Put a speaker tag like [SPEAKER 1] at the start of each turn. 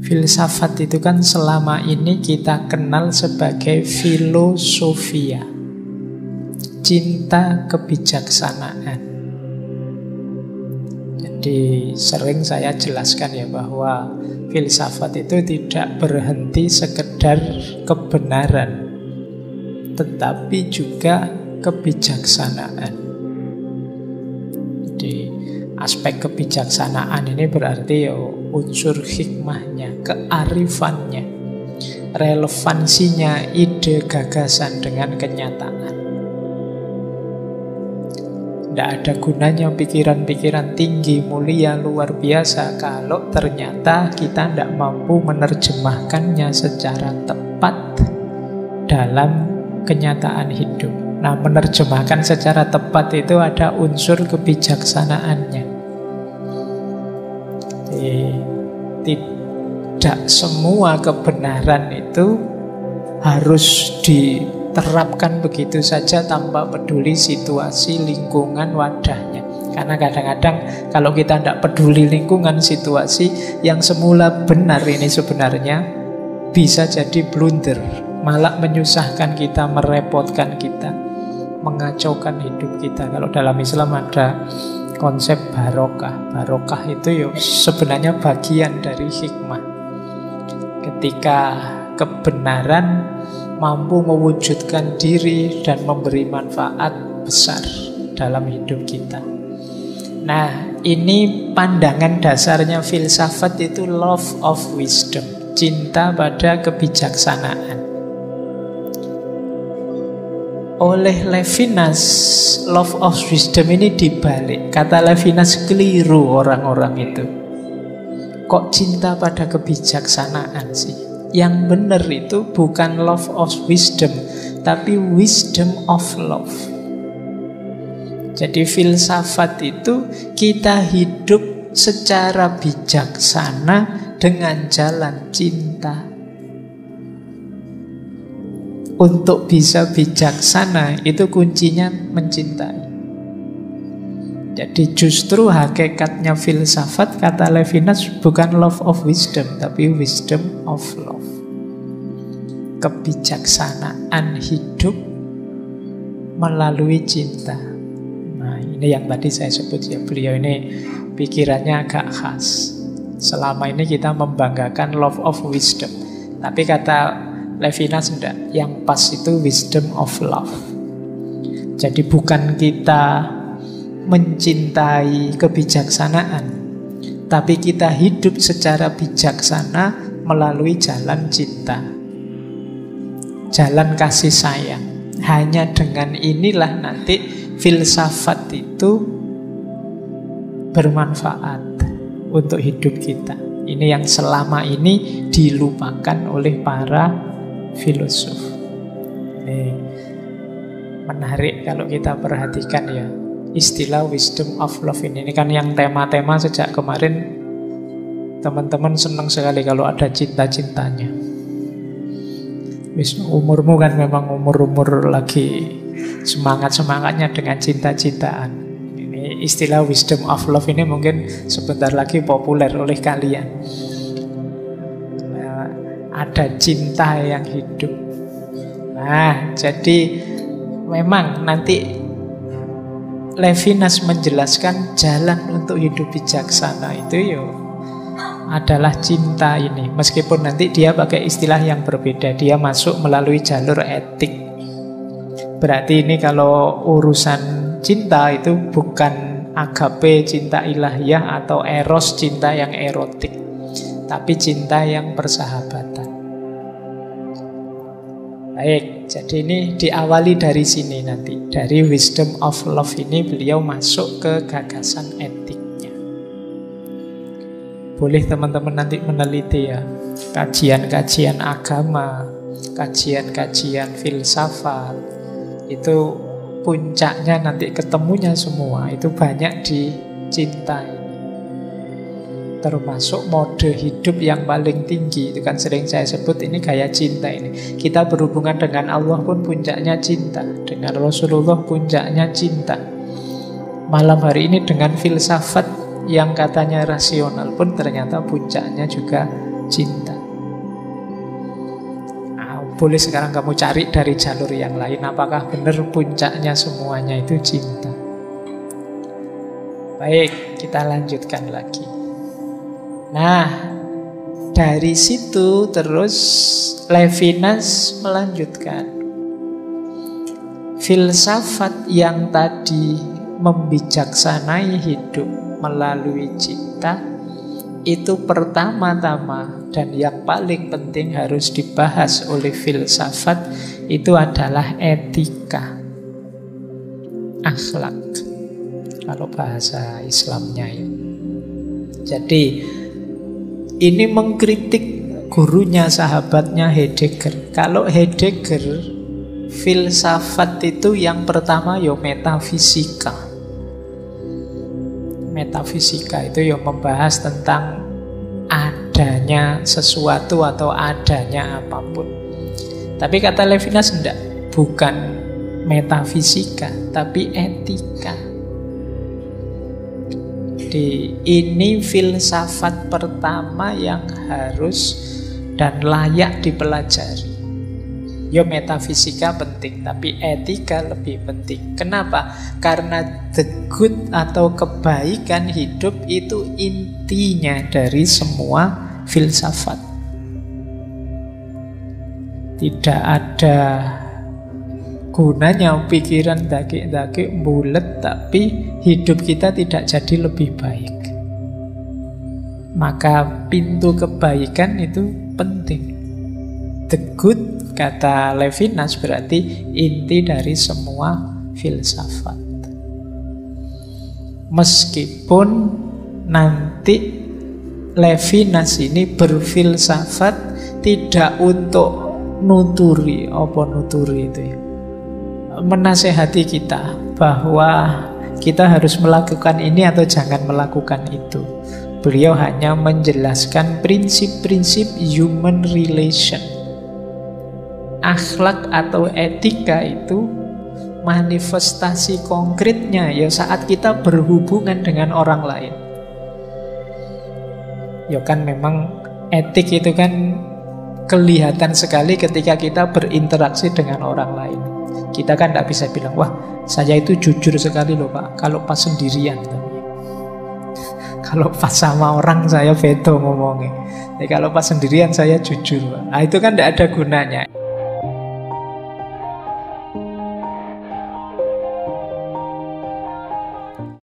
[SPEAKER 1] Filsafat itu kan selama ini kita kenal sebagai filosofia, cinta kebijaksanaan. Jadi sering saya jelaskan ya bahwa filsafat itu tidak berhenti sekedar kebenaran, tetapi juga kebijaksanaan. Jadi aspek kebijaksanaan ini berarti ya unsur hikmahnya, kearifannya, relevansinya ide gagasan dengan kenyataan. Tidak ada gunanya pikiran-pikiran tinggi, mulia, luar biasa kalau ternyata kita tidak mampu menerjemahkannya secara tepat dalam kenyataan hidup. Nah, menerjemahkan secara tepat itu ada unsur kebijaksanaannya. Tidak semua kebenaran itu harus diterapkan begitu saja tanpa peduli situasi, lingkungan, wadahnya. Karena kadang-kadang kalau kita tidak peduli lingkungan, situasi, yang semula benar ini sebenarnya bisa jadi blunder, malah menyusahkan kita, merepotkan kita, mengacaukan hidup kita. Kalau dalam Islam ada konsep barokah. Barokah itu ya sebenarnya bagian dari hikmah. Ketika kebenaran mampu mewujudkan diri dan memberi manfaat besar dalam hidup kita. Nah, ini pandangan dasarnya filsafat itu love of wisdom, cinta pada kebijaksanaan. Oleh Levinas, love of wisdom ini dibalik. Kata Levinas, keliru orang-orang itu. Kok cinta pada kebijaksanaan sih? Yang benar itu bukan love of wisdom, tapi wisdom of love. Jadi filsafat itu kita hidup secara bijaksana dengan jalan cinta. Untuk bisa bijaksana itu kuncinya mencintai. Jadi justru hakikatnya filsafat, kata Levinas, bukan love of wisdom, tapi wisdom of love. Kebijaksanaan hidup melalui cinta. Nah, ini yang tadi saya sebut ya, beliau ini pikirannya agak khas. Selama ini kita membanggakan love of wisdom, tapi kata Levinas enggak, yang pas itu wisdom of love. Jadi bukan kita mencintai kebijaksanaan, tapi kita hidup secara bijaksana melalui jalan cinta, jalan kasih sayang. Hanya dengan inilah nanti filsafat itu bermanfaat untuk hidup kita. Ini yang selama ini dilupakan oleh para filosof. Ini menarik kalau kita perhatikan ya, istilah wisdom of love ini kan yang tema-tema sejak kemarin. Teman-teman senang sekali kalau ada cinta-cintanya. Umurmu kan memang umur-umur lagi semangat-semangatnya dengan cinta-cintaan. Ini istilah wisdom of love ini mungkin sebentar lagi populer oleh kalian. Ada cinta yang hidup. Nah, jadi memang nanti Levinas menjelaskan jalan untuk hidup bijaksana itu adalah cinta ini. Meskipun nanti dia pakai istilah yang berbeda, dia masuk melalui jalur etik. Berarti ini kalau urusan cinta itu bukan agape, cinta ilahiyah, atau eros, cinta yang erotik, tapi cinta yang persahabatan. Baik, jadi ini diawali dari sini nanti. Dari wisdom of love ini beliau masuk ke gagasan etiknya. Boleh teman-teman nanti meneliti ya, kajian-kajian agama, kajian-kajian filsafat, itu puncaknya nanti ketemunya semua itu banyak di cinta ini. Termasuk mode hidup yang paling tinggi. Itu kan sering saya sebut ini gaya cinta ini. Kita berhubungan dengan Allah pun puncaknya cinta, dengan Rasulullah puncaknya cinta. Malam hari ini dengan filsafat yang katanya rasional pun ternyata puncaknya juga cinta. Boleh sekarang kamu cari dari jalur yang lain, apakah benar puncaknya semuanya itu cinta. Baik, kita lanjutkan lagi. Nah, dari situ terus Levinas melanjutkan. Filsafat yang tadi membijaksanai hidup melalui cinta, itu pertama-tama dan yang paling penting harus dibahas oleh filsafat itu adalah etika, akhlak, kalau bahasa Islamnya ya. Jadi ini mengkritik gurunya, sahabatnya Heidegger. Kalau Heidegger, filsafat itu yang pertama ya metafisika. Metafisika itu yang membahas tentang adanya sesuatu atau adanya apapun. Tapi kata Levinas enggak, bukan metafisika, tapi etika. Jadi ini filsafat pertama yang harus dan layak dipelajari. Ya metafisika penting, tapi etika lebih penting. Kenapa? Karena the good atau kebaikan hidup itu intinya dari semua filsafat. Tidak ada gunanya pikiran daki-daki bulet, tapi hidup kita tidak jadi lebih baik. Maka pintu kebaikan itu penting. The good, kata Levinas, berarti inti dari semua filsafat. Meskipun nanti Levinas ini berfilsafat tidak untuk nuturi, apa nuturi itu ya, menasehati kita bahwa kita harus melakukan ini atau jangan melakukan itu. Beliau hanya menjelaskan prinsip-prinsip human relation. Akhlak atau etika itu manifestasi konkretnya ya saat kita berhubungan dengan orang lain. Ya kan memang etik itu kan kelihatan sekali ketika kita berinteraksi dengan orang lain. Kita kan tidak bisa bilang, wah saya itu jujur sekali loh Pak, kalau pas sendirian. Kalau pas sama orang saya veto ngomongnya. Jadi kalau pas sendirian saya jujur Pak. Nah, itu kan tidak ada gunanya.